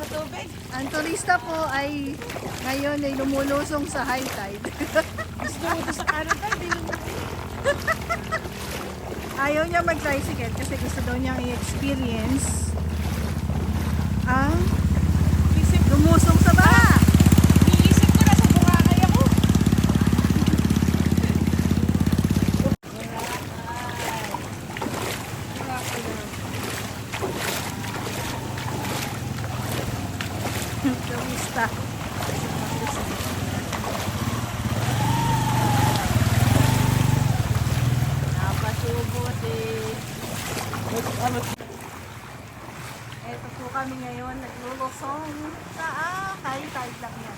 sa tubig. Ang turista po ay ngayon ay lumulusong sa high tide. Gusto mo ito sa Canada, hindi naman. Ayaw niya mag-tricycle kasi gusto daw niyang i-experience ang Isip, lumusong sa baha. iisip ko na sa Boracay ako. Turista. Napasubot eh. Eto po kami ngayon, naglulusong sa high tide lang yan.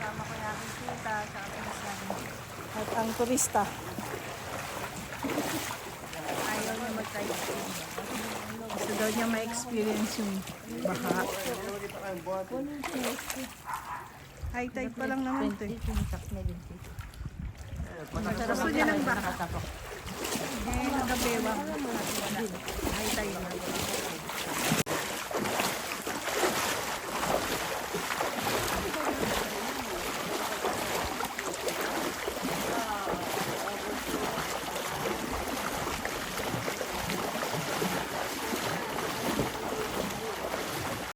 Sama ko yung aking tita, sa aking namin. At ang turista. Ayaw niya mag-tricycle. Gusto daw niya ma-experience yung baha. High tide pa lang naman ito eh. Gusto niya ng baha. Eh, nagabewang.